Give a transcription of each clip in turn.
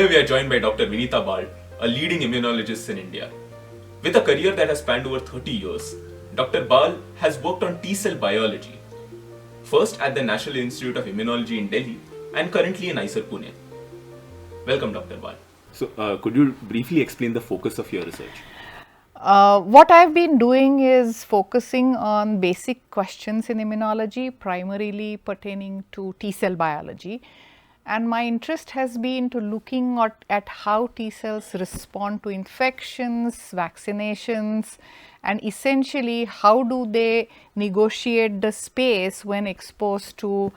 Today we are joined by Dr. Vineeta Bal, a leading immunologist in India. With a career that has spanned over 30 years, Dr. Bal has worked on T-cell biology, first at the National Institute of Immunology in Delhi and currently in IISER Pune. Welcome, Dr. Bal. So, could you briefly explain the focus of your research? What I've been doing is focusing on basic questions in immunology, primarily pertaining to T-cell biology. And my interest has been to looking at how T-cells respond to infections, vaccinations, and essentially how do they negotiate the space when exposed to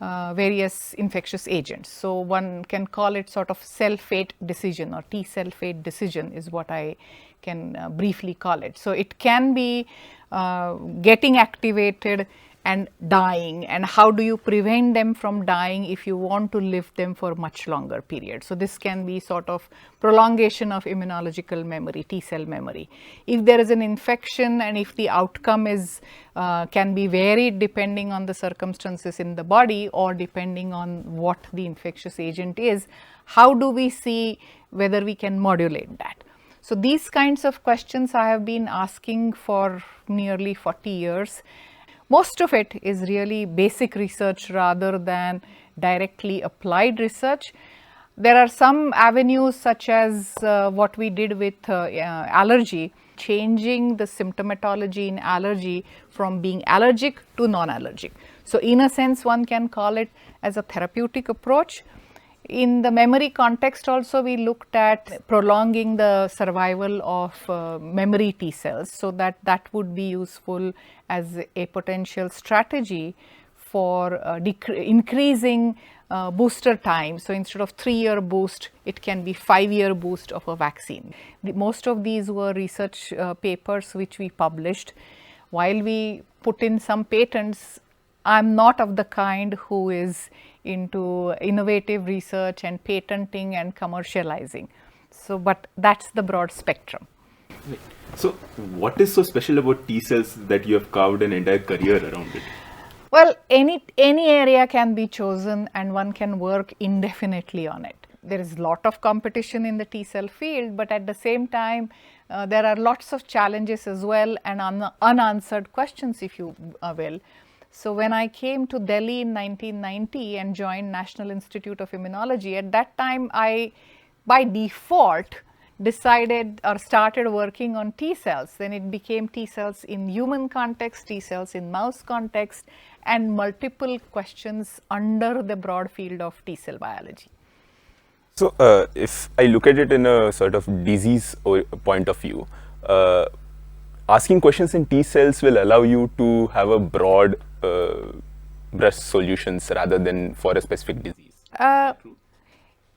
various infectious agents. So, one can call it sort of cell fate decision, or T-cell fate decision is what I can briefly call it. So, it can be getting activated and dying, and how do you prevent them from dying if you want to live them for much longer period. So, this can be sort of prolongation of immunological memory, T-cell memory. If there is an infection and if the outcome is can be varied depending on the circumstances in the body or depending on what the infectious agent is, how do we see whether we can modulate that? So, these kinds of questions I have been asking for nearly 40 years. Most of it is really basic research rather than directly applied research. There are some avenues such as what we did with allergy, changing the symptomatology in allergy from being allergic to non-allergic. So, in a sense one can call it as a therapeutic approach. In the memory context also, we looked at prolonging the survival of memory T cells, so that would be useful as a potential strategy for increasing booster time. So, instead of 3-year boost, it can be 5-year boost of a vaccine. Most of these were research papers which we published. While we put in some patents, I am not of the kind who is into innovative research and patenting and commercializing. So, but that's the broad spectrum. So, what is so special about T-cells that you have carved an entire career around it? Well, any area can be chosen and one can work indefinitely on it. There is a lot of competition in the T-cell field, but at the same time there are lots of challenges as well and unanswered questions, if you will. So, when I came to Delhi in 1990 and joined National Institute of Immunology, at that time I by default decided or started working on T-cells. Then it became T-cells in human context, T-cells in mouse context, and multiple questions under the broad field of T-cell biology. So, if I look at it in a sort of disease point of view, asking questions in T-cells will allow you to have a broad brush solutions rather than for a specific disease.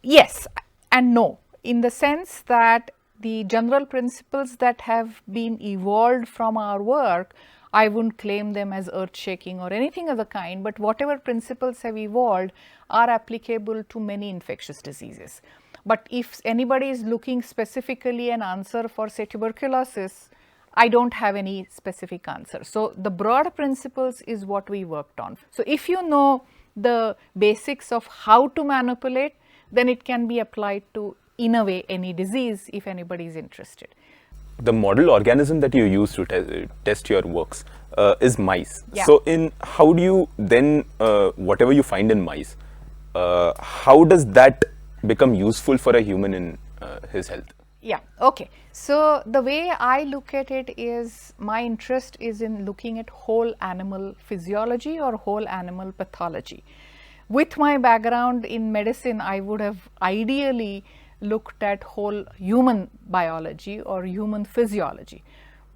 Yes and no, in the sense that the general principles that have been evolved from our work, I wouldn't claim them as earth shaking or anything of the kind, but whatever principles have evolved are applicable to many infectious diseases. But if anybody is looking specifically an answer for, say, tuberculosis, I don't have any specific answer. So, the broad principles is what we worked on. So, if you know the basics of how to manipulate, then it can be applied to, in a way, any disease if anybody is interested. The model organism that you use to test your works is mice. Yeah. So, in how do you then, whatever you find in mice, how does that become useful for a human in his health? Yeah, okay. So, the way I look at it is, my interest is in looking at whole animal physiology or whole animal pathology. With my background in medicine, I would have ideally looked at whole human biology or human physiology,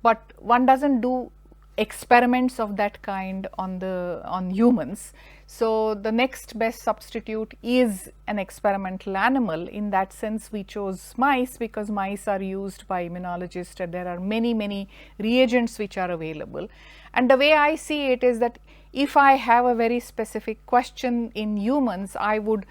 but one doesn't do experiments of that kind on humans. So, the next best substitute is an experimental animal. In that sense, we chose mice because mice are used by immunologists and there are many reagents which are available. And the way I see it is that if I have a very specific question in humans, I would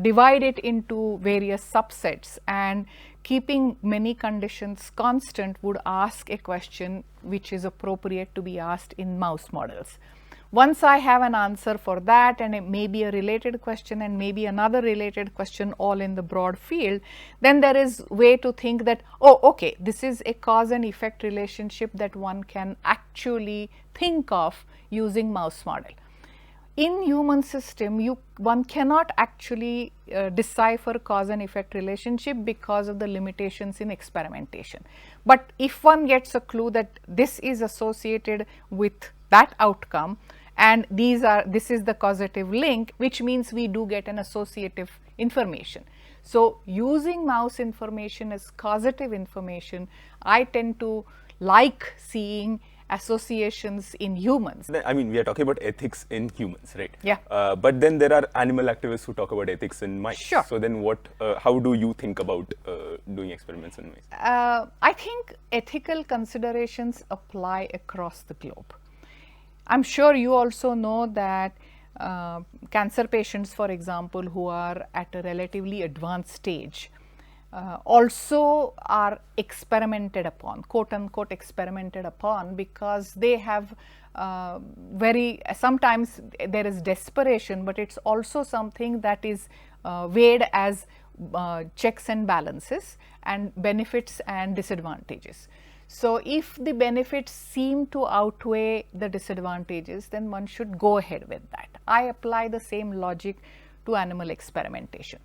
divide it into various subsets, and keeping many conditions constant would ask a question which is appropriate to be asked in mouse models. Once I have an answer for that, and it may be a related question and maybe another related question all in the broad field, then there is way to think that, oh, okay, this is a cause and effect relationship that one can actually think of using mouse model. In human system, one cannot actually decipher cause and effect relationship because of the limitations in experimentation. But if one gets a clue that this is associated with that outcome, and this is the causative link, which means we do get an associative information. So using mouse information as causative information, I tend to like seeing associations in humans. I mean, we are talking about ethics in humans, right? Yeah. But then there are animal activists who talk about ethics in mice. Sure. So then how do you think about doing experiments in mice? I think ethical considerations apply across the globe. I'm sure you also know that cancer patients, for example, who are at a relatively advanced stage, also are experimented upon, quote unquote experimented upon, because they have sometimes there is desperation, but it's also something that is weighed as checks and balances and benefits and disadvantages. So if the benefits seem to outweigh the disadvantages, then one should go ahead with that. I apply the same logic to animal experimentation.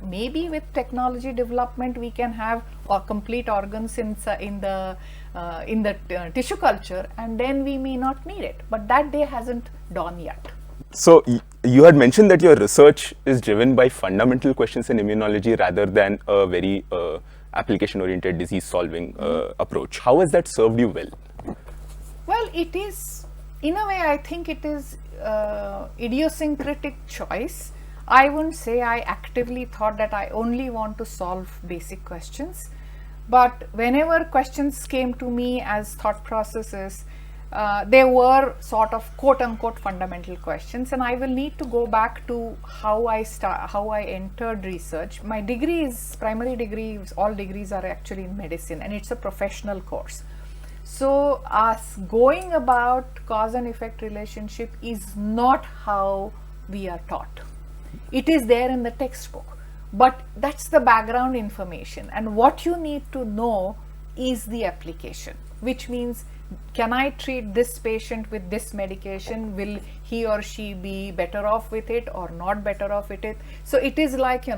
Maybe with technology development we can have complete organs in the tissue culture, and then we may not need it, but that day hasn't dawned yet. So you had mentioned that your research is driven by fundamental questions in immunology rather than a very application-oriented disease-solving approach. How has that served you well? Well, it is, in a way, I think it is idiosyncratic choice. I wouldn't say I actively thought that I only want to solve basic questions, but whenever questions came to me as thought processes, they were sort of quote unquote fundamental questions, and I will need to go back to how I entered research. My degree is primary degree, all degrees are actually in medicine, and it's a professional course. So us going about cause and effect relationship is not how we are taught. It is there in the textbook, but that's the background information, and what you need to know is the application, which means, can I treat this patient with this medication? Will he or she be better off with it or not better off with it? So it is like,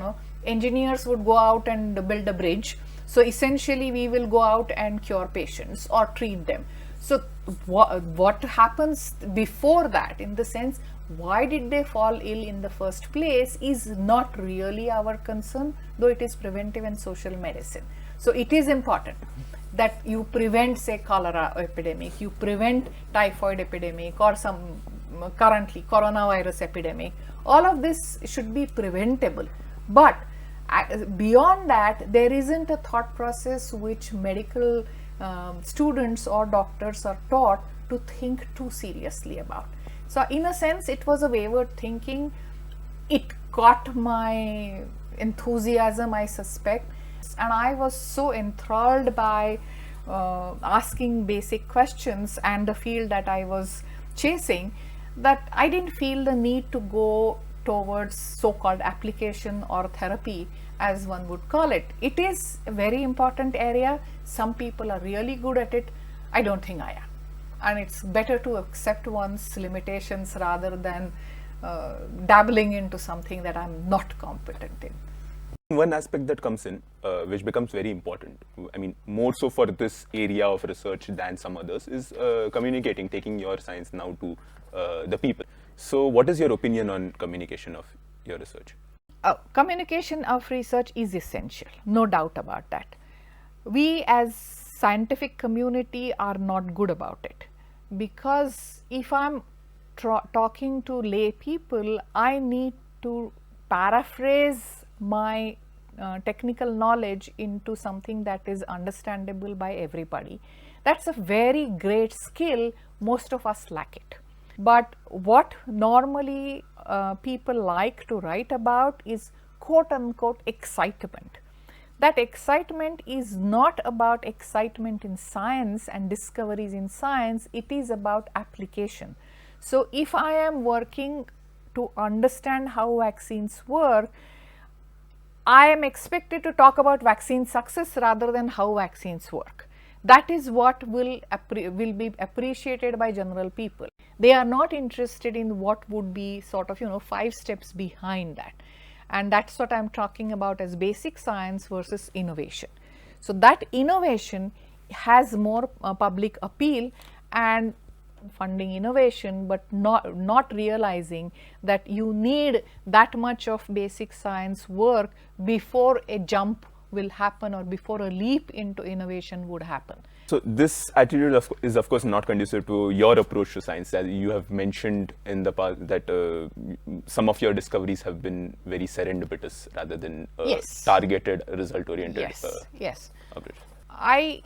engineers would go out and build a bridge. So essentially we will go out and cure patients or treat them. So what happens before that, in the sense, why did they fall ill in the first place, is not really our concern, though it is preventive and social medicine. So it is important that you prevent, say, cholera epidemic, you prevent typhoid epidemic, or some currently coronavirus epidemic. All of this should be preventable, but beyond that, there isn't a thought process which medical students or doctors are taught to think too seriously about. So in a sense, it was a wayward thinking. It caught my enthusiasm, I suspect, and I was so enthralled by asking basic questions and the field that I was chasing, that I didn't feel the need to go towards so-called application or therapy, as one would call it. It is a very important area. Some people are really good at it. I don't think I am. And it's better to accept one's limitations rather than dabbling into something that I'm not competent in. One aspect that comes in, which becomes very important, I mean, more so for this area of research than some others, is communicating, taking your science now to the people. So what is your opinion on communication of your research? Communication of research is essential, no doubt about that. We as scientific community are not good about it, because if I'm talking to lay people, I need to paraphrase my technical knowledge into something that is understandable by everybody. That's a very great skill. Most of us lack it. But what normally people like to write about is quote unquote excitement. That excitement is not about excitement in science and discoveries in science, it is about application. So if I am working to understand how vaccines work, I am expected to talk about vaccine success rather than how vaccines work. That is what will be appreciated by general people. They are not interested in what would be sort of 5 steps behind that, and that's what I'm talking about as basic science versus innovation. So that innovation has more public appeal and funding innovation, but not realizing that you need that much of basic science work before a jump will happen or before a leap into innovation would happen. So this attitude is of course not conducive to your approach to science. As you have mentioned in the past that some of your discoveries have been very serendipitous rather than Yes. targeted, result-oriented. Yes. Approach. I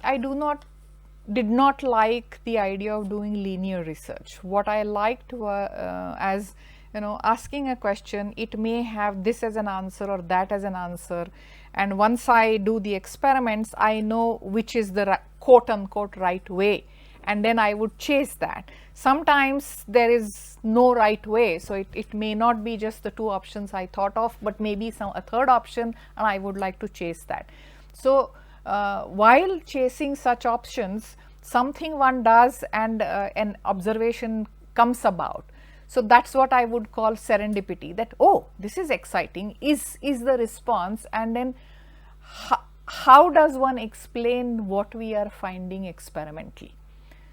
did not like the idea of doing linear research. What I liked as asking a question, it may have this as an answer or that as an answer, and once I do the experiments, I know which is the quote unquote right way, and then I would chase that. Sometimes there is no right way, so it may not be just the 2 options I thought of, but maybe a third option, and I would like to chase that. So while chasing such options, something one does and an observation comes about. So that's what I would call serendipity, that oh, this is exciting, is the response, and then how does one explain what we are finding experimentally.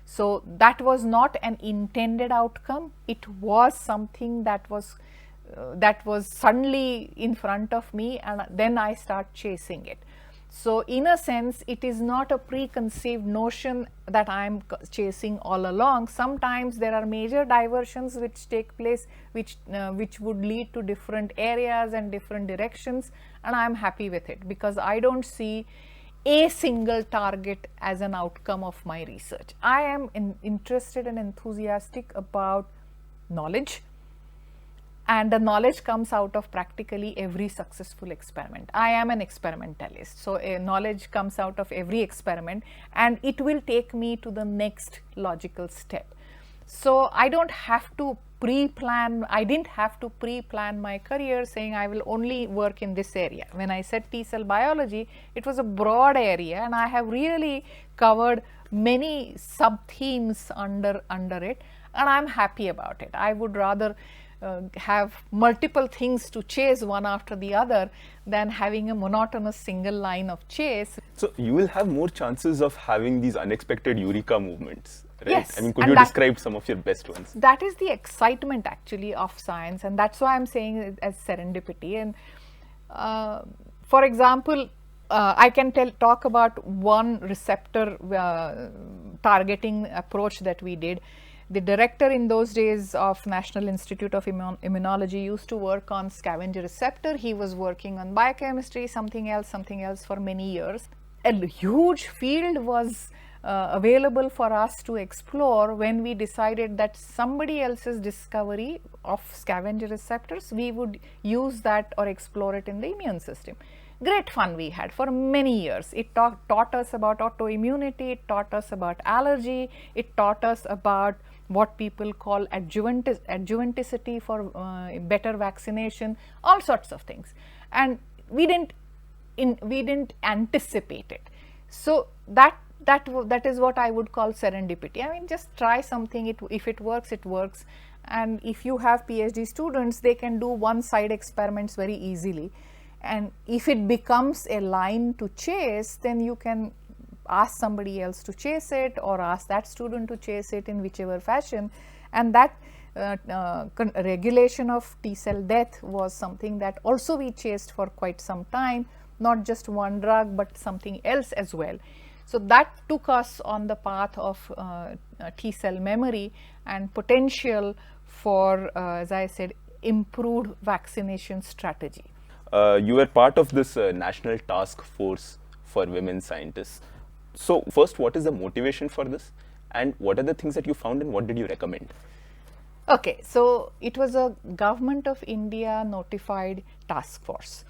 So that was not an intended outcome, it was something that was suddenly in front of me, and then I start chasing it. So in a sense, it is not a preconceived notion that I am chasing all along. Sometimes there are major diversions which take place, which would lead to different areas and different directions, and I am happy with it because I don't see a single target as an outcome of my research. I am interested and enthusiastic about knowledge, and the knowledge comes out of practically every successful experiment. I am an experimentalist, so knowledge comes out of every experiment, and it will take me to the next logical step. So I don't have to pre-plan, I didn't have to pre-plan my career saying I will only work in this area. When I said T-cell biology, it was a broad area, and I have really covered many sub-themes under it, and I'm happy about it. I would rather have multiple things to chase one after the other than having a monotonous single line of chase. So you will have more chances of having these unexpected eureka movements, right? Yes. I mean, could you describe some of your best ones? That is the excitement actually of science, and that's why I'm saying it as serendipity. And for example, I can talk about one receptor targeting approach that we did. The director in those days of National Institute of Immunology used to work on scavenger receptor. He was working on biochemistry, something else for many years. A huge field was available for us to explore when we decided that somebody else's discovery of scavenger receptors, we would use that or explore it in the immune system. Great fun we had for many years. It taught us about autoimmunity, it taught us about allergy, it taught us about what people call adjuvanticity for better vaccination, all sorts of things, and we didn't anticipate it. So that is what I would call serendipity. I mean, just try something, if it works, it works. And if you have PhD students, they can do one side experiments very easily, and if it becomes a line to chase, then you can ask somebody else to chase it or ask that student to chase it in whichever fashion. And that regulation of T-cell death was something that also we chased for quite some time, not just one drug but something else as well. So that took us on the path of T-cell memory and potential for, as I said, improved vaccination strategy. You were part of this national task force for women scientists. So first, what is the motivation for this, and what are the things that you found, and what did you recommend? Okay, so it was a Government of India notified task force.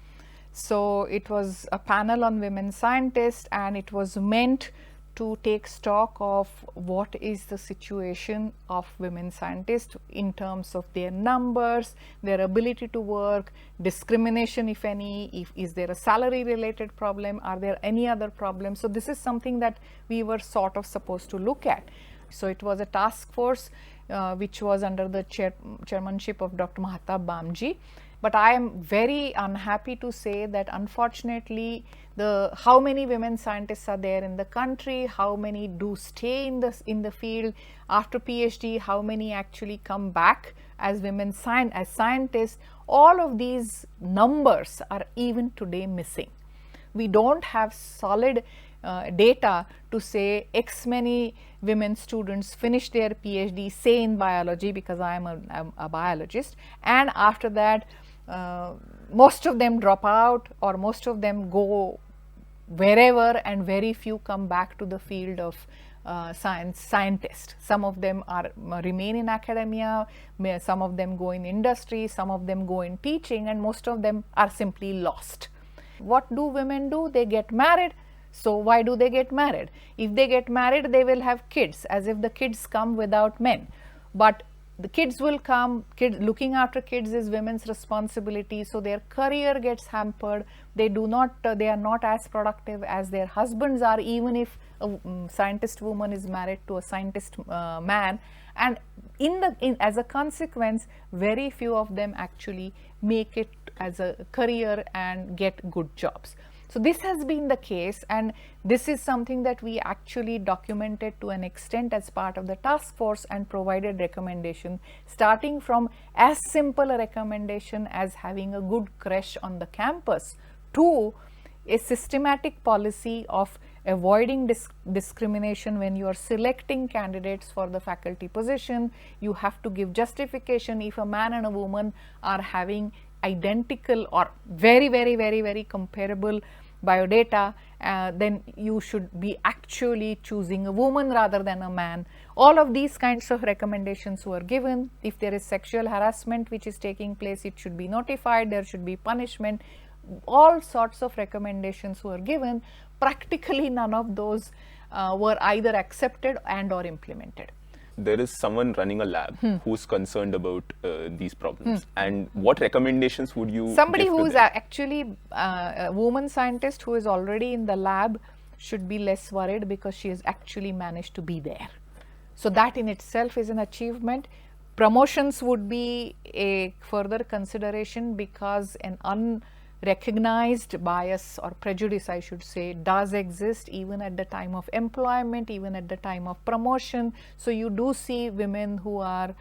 So it was a panel on women scientists, and it was meant to take stock of what is the situation of women scientists in terms of their numbers, their ability to work, discrimination if any, is there a salary related problem, are there any other problems. So this is something that we were sort of supposed to look at. So it was a task force which was under the chairmanship of Dr. Mahtab Bamji. But I am very unhappy to say that unfortunately how many women scientists are there in the country, how many do stay in the field after PhD, how many actually come back as women as scientists, all of these numbers are even today missing. We don't have solid data to say X many women students finish their PhD, say in biology, because I am a biologist, and after that most of them drop out or most of them go wherever, and very few come back to the field of scientist. Some of them remain in academia, some of them go in industry, some of them go in teaching, and most of them are simply lost. What do women do? They get married. So why do they get married? If they get married, they will have kids, as if the kids come without men. But the kids will come, looking after kids is women's responsibility, so their career gets hampered. They are not as productive as their husbands are, even if a scientist woman is married to a scientist man, and as a consequence, very few of them actually make it as a career and get good jobs. So this has been the case, and this is something that we actually documented to an extent as part of the task force and provided recommendation, starting from as simple a recommendation as having a good creche on the campus to a systematic policy of avoiding discrimination when you are selecting candidates for the faculty position. You have to give justification if a man and a woman are having identical or very comparable biodata, then you should be actually choosing a woman rather than a man. All of these kinds of recommendations were given. If there is sexual harassment which is taking place, it should be notified, there should be punishment. All sorts of recommendations were given. Practically none of those were either accepted and or implemented. There is someone running a lab who's concerned about these problems, and what recommendations would you somebody give who to is them? actually a woman scientist who is already in the lab should be less worried, because she has actually managed to be there. So that in itself is an achievement. Promotions would be a further consideration, because an unrecognized bias or prejudice, I should say, does exist even at the time of employment, even at the time of promotion. So you do see women who are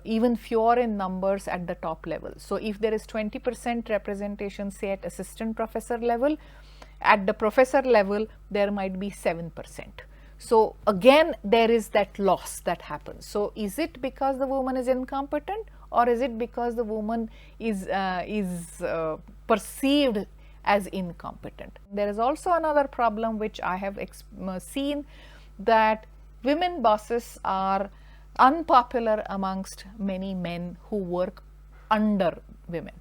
even fewer in numbers at the top level. So if there is 20% representation, say at assistant professor level, at the professor level there might be 7%. So again there is that loss that happens. So is it because the woman is incompetent, or is it because the woman is perceived as incompetent? There is also another problem which I have seen, that women bosses are unpopular amongst many men who work under women.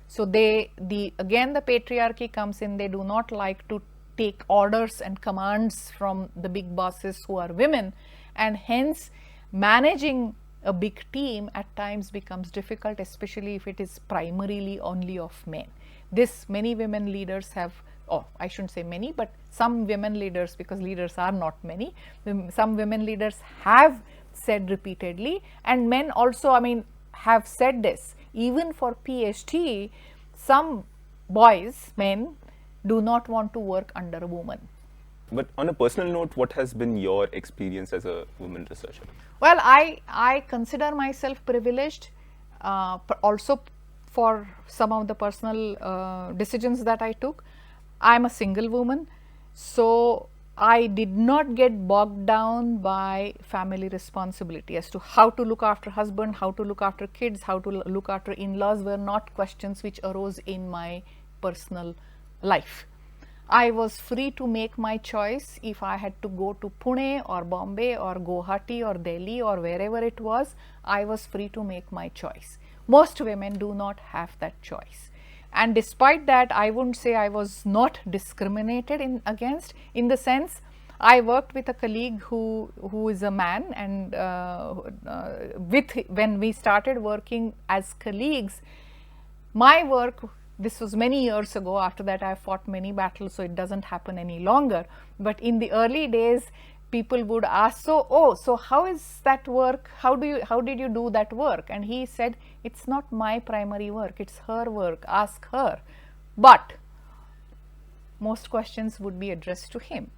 So again the patriarchy comes in. They do not like to take orders and commands from the big bosses who are women, and hence managing a big team at times becomes difficult, especially if it is primarily only of men. This many women leaders have, or I shouldn't say many, but some women leaders, because leaders are not many, some women leaders have said repeatedly, and men also, I mean, have said this. Even for PhD, some boys, men, do not want to work under a woman. But on a personal note, what has been your experience as a woman researcher? Well, I consider myself privileged, also for some of the personal decisions that I took. I am a single woman, so I did not get bogged down by family responsibility as to how to look after husband, how to look after kids, how to look after in-laws were not questions which arose in my personal life. I was free to make my choice. If I had to go to Pune or Bombay or Guwahati or Delhi or wherever it was, I was free to make my choice. Most women do not have that choice. And despite that, I wouldn't say I was not discriminated against, in the sense I worked with a colleague who is a man, and when we started working as colleagues, my work, this was many years ago. After that, I fought many battles, so it doesn't happen any longer. But in the early days, people would ask, so how is that work? How did you do that work? And he said, it's not my primary work, it's her work, ask her. But most questions would be addressed to him,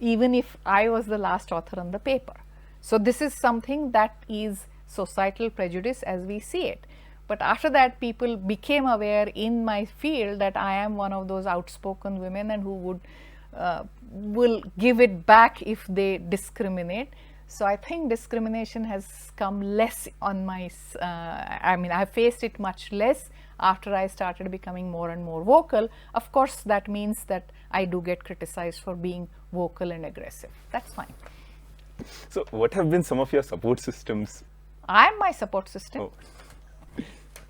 even if I was the last author on the paper. So this is something that is societal prejudice as we see it. But after that, people became aware in my field that I am one of those outspoken women and who would will give it back if they discriminate. So I think discrimination has come less on my, I mean, I have faced it much less after I started becoming more and more vocal. Of course, that means that I do get criticized for being vocal and aggressive. That's fine. So what have been some of your support systems? I am my support system. Oh.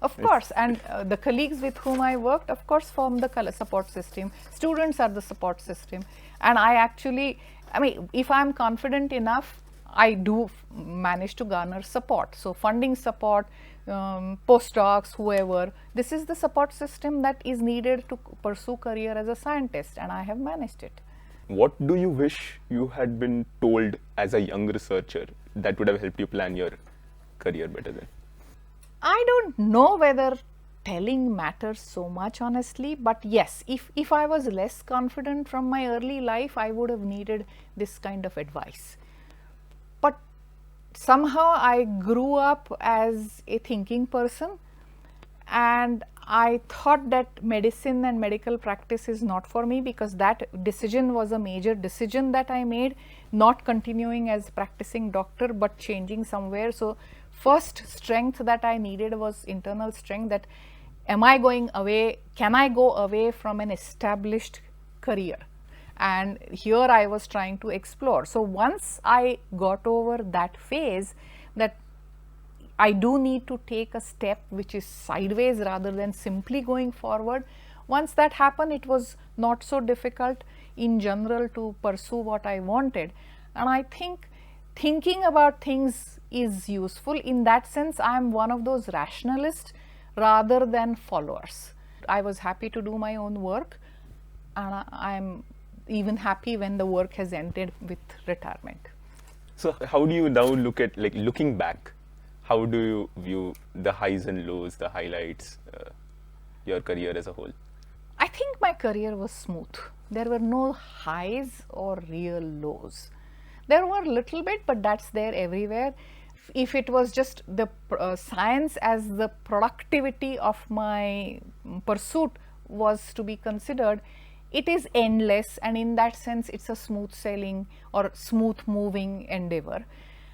Of course, and the colleagues with whom I worked, of course, form the support system. Students are the support system. And I actually, I mean, if I'm confident enough, I do manage to garner support. So funding support, postdocs, whoever, this is the support system that is needed to pursue career as a scientist, and I have managed it. What do you wish you had been told as a young researcher that would have helped you plan your career better then? I don't know whether telling matters so much, honestly, but yes, if I was less confident from my early life, I would have needed this kind of advice. But somehow I grew up as a thinking person, and I thought that medicine and medical practice is not for me, because that decision was a major decision that I made, not continuing as practicing doctor but changing somewhere. So first strength that I needed was internal strength, that am I going away, can I go away from an established career? And here I was trying to explore. So once I got over that phase, that I do need to take a step which is sideways rather than simply going forward. Once that happened, it was not so difficult in general to pursue what I wanted. And I think thinking about things is useful. In that sense, I am one of those rationalists rather than followers. I was happy to do my own work, and I am even happy when the work has ended with retirement. So how do you now look at, like, looking back, how do you view the highs and lows, the highlights, your career as a whole? I think my career was smooth. There were no highs or real lows. There were a little bit, but that's there everywhere. If it was just the science as the productivity of my pursuit was to be considered, it is endless, and in that sense it's a smooth sailing or smooth moving endeavor.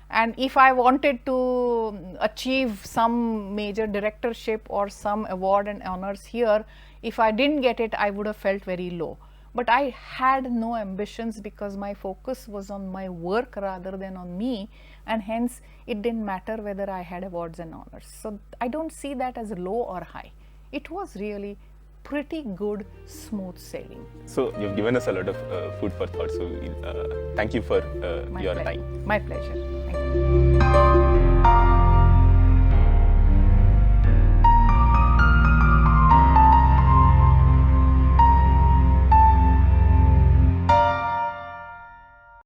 And if I wanted to achieve some major directorship or some award and honors here, if I didn't get it, I would have felt very low. But I had no ambitions because my focus was on my work rather than on me, and hence it didn't matter whether I had awards and honors. So I don't see that as low or high. It was really pretty good, smooth sailing. So you've given us a lot of food for thought. So thank you for your time. My pleasure. Thank you.